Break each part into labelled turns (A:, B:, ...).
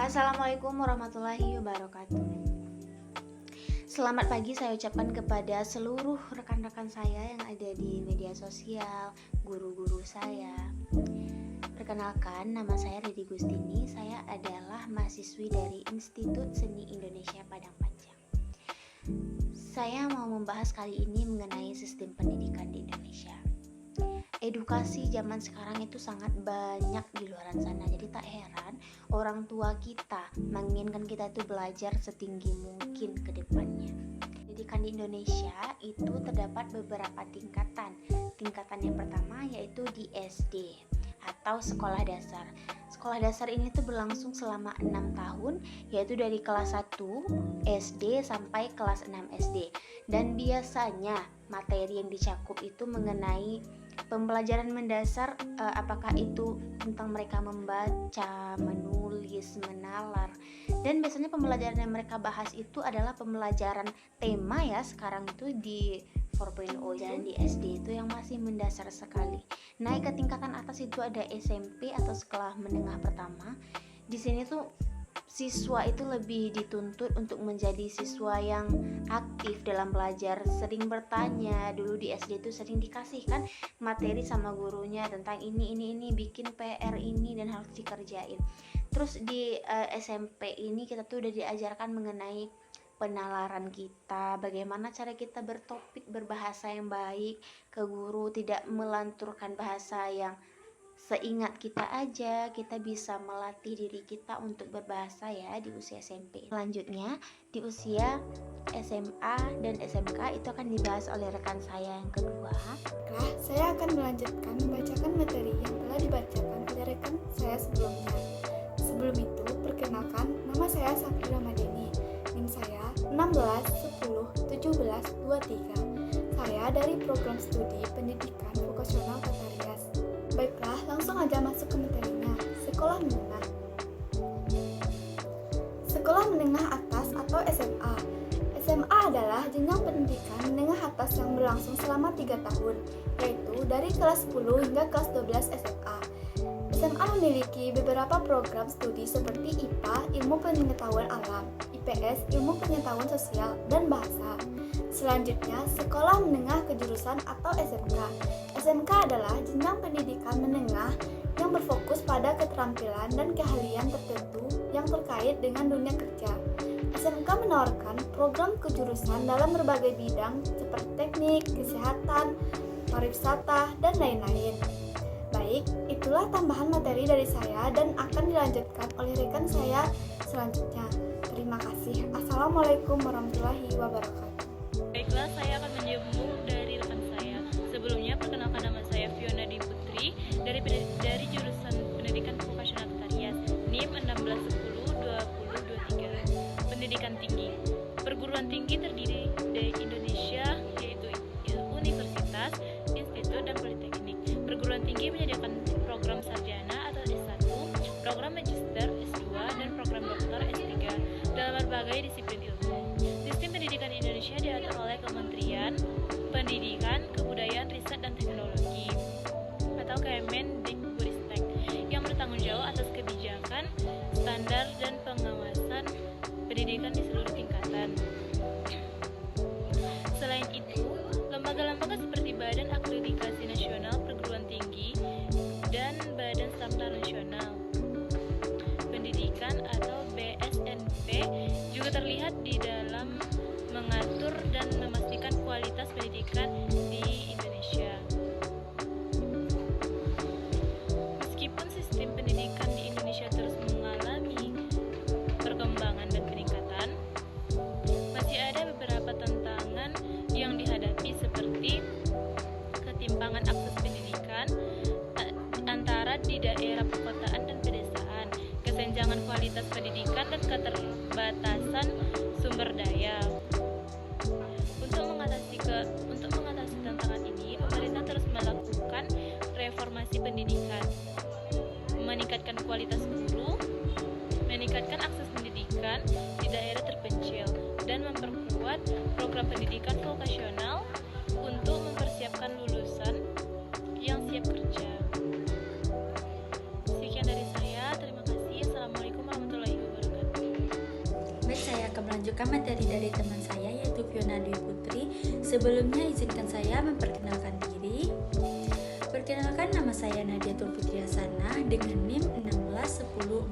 A: Assalamualaikum warahmatullahi wabarakatuh. Selamat pagi saya ucapkan kepada seluruh rekan-rekan saya yang ada di media sosial, guru-guru saya. Perkenalkan, nama saya Redi Gustini. Saya adalah mahasiswi dari Institut Seni Indonesia Padang Panjang. Saya mau membahas kali ini mengenai sistem pendidikan di Indonesia. Edukasi zaman sekarang itu sangat banyak di luar sana, jadi tak heran orang tua kita menginginkan kita itu belajar setinggi mungkin ke depannya. Pendidikan di Indonesia itu terdapat beberapa tingkatan. Tingkatan yang pertama yaitu di SD atau sekolah dasar. Sekolah dasar ini tuh berlangsung selama 6 tahun, yaitu dari kelas 1 SD sampai kelas 6 SD. Dan biasanya materi yang dicakup itu mengenai pembelajaran mendasar, apakah itu tentang mereka membaca, menulis, menalar. Dan biasanya pembelajaran yang mereka bahas itu adalah pembelajaran tema ya, sekarang itu di 4.0 dan di SD itu yang masih mendasar sekali. Naik ke tingkatan atas itu ada SMP atau sekolah menengah pertama. Di sini tuh siswa itu lebih dituntut untuk menjadi siswa yang aktif dalam belajar, sering bertanya. Dulu di SD itu sering dikasihkan materi sama gurunya tentang ini, bikin PR ini dan harus dikerjain. Terus di SMP ini kita tuh udah diajarkan mengenai penalaran kita, bagaimana cara kita bertopik, berbahasa yang baik ke guru, tidak melanturkan bahasa yang seingat kita aja. Kita bisa melatih diri kita untuk berbahasa ya di usia SMP. Selanjutnya di usia SMA dan SMK itu akan dibahas oleh rekan saya yang kedua.
B: Baiklah, saya akan melanjutkan membacakan materi yang telah dibacakan oleh rekan saya sebelumnya. Sebelum itu, perkenalkan, nama saya Safira Madeni. NIM saya 16101723. Saya dari program studi pendidikan vokasional Tata Rias. Baiklah, langsung aja masuk ke materinya. Sekolah menengah. Sekolah menengah atas atau SMA. SMA adalah jenjang pendidikan menengah atas yang berlangsung selama 3 tahun, yaitu dari kelas 10 hingga kelas 12 SMA. SMA memiliki beberapa program studi seperti IPA, Ilmu Pengetahuan Alam, IPS, Ilmu Pengetahuan Sosial, dan Bahasa. Selanjutnya, sekolah menengah kejurusan atau SMK. SMK adalah jenjang pendidikan menengah yang berfokus pada keterampilan dan keahlian tertentu yang terkait dengan dunia kerja. SMK menawarkan program kejurusan dalam berbagai bidang seperti teknik, kesehatan, pariwisata, dan lain-lain. Baik, itulah tambahan materi dari saya dan akan dilanjutkan oleh rekan saya selanjutnya. Terima kasih. Assalamualaikum warahmatullahi wabarakatuh.
C: Baiklah, saya akan menyambung dari rekan saya. Sebelumnya, perkenalkan, nama saya Fiona Di Putri dari jurusan Pendidikan Vokasional Tata Rias, NIM 16102023. Pendidikan tinggi. Perguruan tinggi terdiri dari Indonesia, yaitu universitas, institut, dan politeknik. Perguruan tinggi menyediakan program sarjana atau S1, program magister S2, dan program doktor S3 dalam berbagai disiplin ilmu. Sistem pendidikan Indonesia diatur oleh Kementerian Pendidikan, Kebudayaan, Riset, dan Teknologi atau Kemendikbudristek yang bertanggung jawab atas kebijakan, standar, dan pengawasan pendidikan di seluruh tingkatan. Selain itu, lembaga-lembaga seperti Badan Akreditasi Nasional Perguruan Tinggi dan Badan Standar Nasional Pendidikan atau BSNP juga terlihat di dalam mengatur dan memastikan kualitas pendidikan di Indonesia. Meskipun sistem pendidikan di Indonesia terus mengalami perkembangan dan peningkatan, masih ada beberapa tantangan yang dihadapi seperti ketimpangan akses pendidikan antara di daerah perkotaan dan pedesaan, kesenjangan kualitas pendidikan, dan keterbatasan sumber daya. Untuk mengatasi tantangan ini, pemerintah terus melakukan reformasi pendidikan, meningkatkan kualitas guru, meningkatkan akses pendidikan di daerah terpencil, dan memperkuat program pendidikan vokasional untuk mempersiapkan lulusan yang siap kerja. Sekian dari saya, terima kasih. Assalamualaikum warahmatullahi wabarakatuh.
D: melanjutkan materi dari teman saya yaitu Fiona Dwi Putri. Sebelumnya izinkan saya memperkenalkan diri. Perkenalkan, nama saya Nadia Tulfitri Hasanah dengan NIM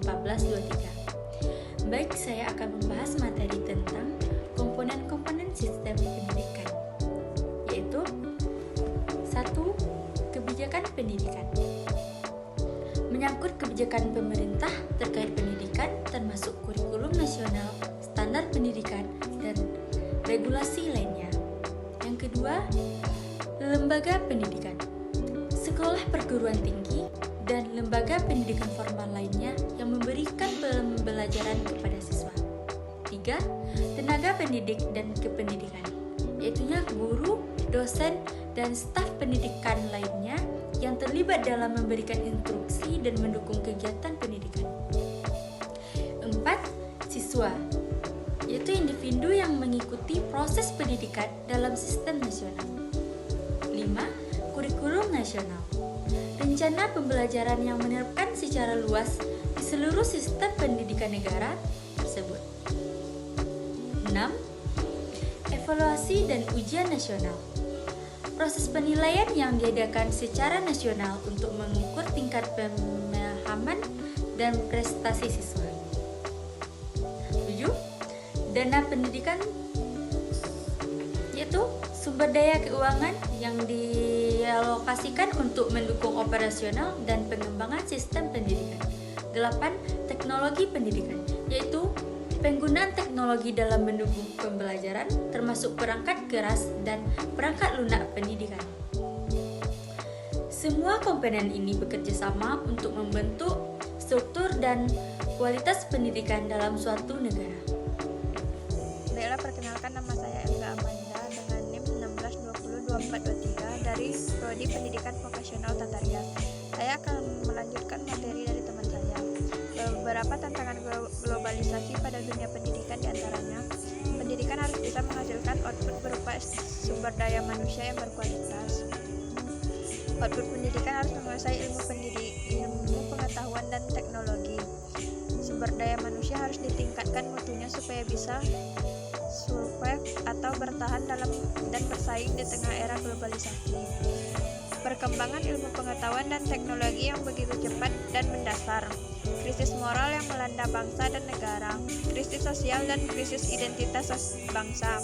D: 16101423. Baik, saya akan membahas materi tentang komponen-komponen sistem pendidikan, yaitu 1. Kebijakan pendidikan. Menyangkut kebijakan pemerintah terkait pendidikan termasuk kurikulum nasional, standar pendidikan, dan regulasi lainnya. Yang kedua, lembaga pendidikan. Sekolah perguruan tinggi dan lembaga pendidikan formal lainnya yang memberikan pembelajaran kepada siswa. 3. Tenaga pendidik dan kependidikan, yaitunya guru, dosen, dan staf pendidikan lainnya yang terlibat dalam memberikan instruksi dan mendukung kegiatan pendidikan. 4. Siswa, yaitu individu yang mengikuti proses pendidikan dalam sistem nasional. 5. Kurikulum nasional, rencana pembelajaran yang menerapkan secara luas di seluruh sistem pendidikan negara tersebut. 6. Evaluasi dan ujian nasional, proses penilaian yang diadakan secara nasional untuk mengukur tingkat pemahaman dan prestasi siswa. 7. Dana pendidikan, yaitu sumber daya keuangan yang dialokasikan untuk mendukung operasional dan pengembangan sistem pendidikan. 8. Teknologi pendidikan, yaitu penggunaan teknologi dalam mendukung pembelajaran termasuk perangkat keras dan perangkat lunak pendidikan. Semua komponen ini bekerja sama untuk membentuk struktur dan kualitas pendidikan dalam suatu negara.
E: Baiklah, perkenalkan, nama saya Elga Amanda dengan NIM 16202423 dari Prodi Pendidikan Vokasional Tata Rias. Saya akan melanjutkan materi dari teman saya. Beberapa tantangan globalisasi pada dunia pendidikan diantaranya, pendidikan harus bisa menghasilkan output berupa sumber daya manusia yang berkualitas. Output pendidikan harus menguasai ilmu pengetahuan dan teknologi. Sumber daya manusia harus ditingkatkan mutunya supaya bisa survive atau bertahan dalam dan bersaing di tengah era globalisasi. Perkembangan ilmu pengetahuan dan teknologi yang begitu cepat dan mendasar, krisis moral yang melanda bangsa dan negara, krisis sosial dan krisis identitas bangsa,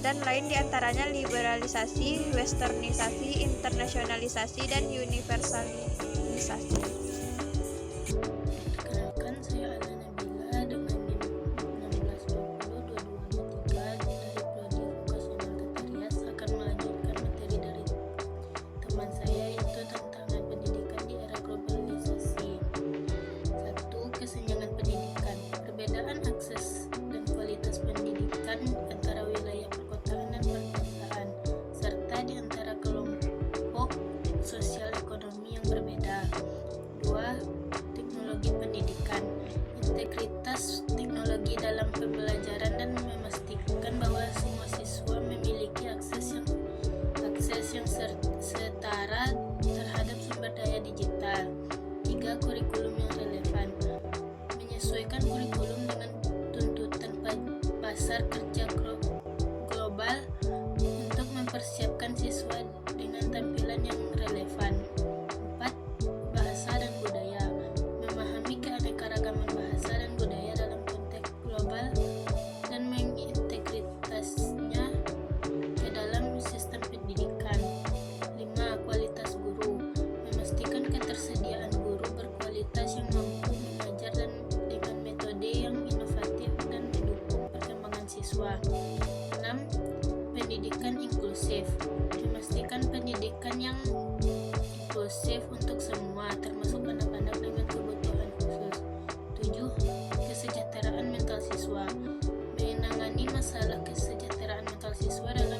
E: dan lain diantaranya liberalisasi, westernisasi, internasionalisasi, dan universalisasi.
F: Perkenalkan, saya Ala Nabila dengan NIM 16202223 dari Prodi Vokasional Tata Rias akan melanjutkan materi dari teman saya yaitu tantangan pendidikan di era globalisasi. 1. Kesenjangan pendidikan. Perbedaan akses dan kualitas pendidikan antara wilayah perkotaan dan pedesaan serta di antara kelompok sosial ekonomi yang berbeda. 2. Teknologi pendidikan. Integritas teknologi dalam pembelajaran dan memastikan bahwa semua siswa memiliki akses yang setara terhadap sumber daya digital. 3. Kurikulum yang relevan. Menyesuaikan kurikulum dengan tuntutan pasar kerja global untuk mempersiapkan siswa dengan tampilan yang relevan. 4. Bahasa dan budaya. Memahami keanekaragaman bahasa dan budaya dalam konteks global dan mengintegritasnya ke dalam sistem pendidikan. 5. Kualitas guru. Memastikan ketersediaan guru berkualitas yang mampu mengajar dan dengan metode yang inovatif dan mendukung perkembangan siswa. 6. Pendidikan inklusif. Memastikan pendidikan yang inklusif untuk semua, termasuk anak-anak dengan kebutuhan khusus. 7. Kesejahteraan mental siswa. Menangani masalah kesejahteraan mental siswa dalam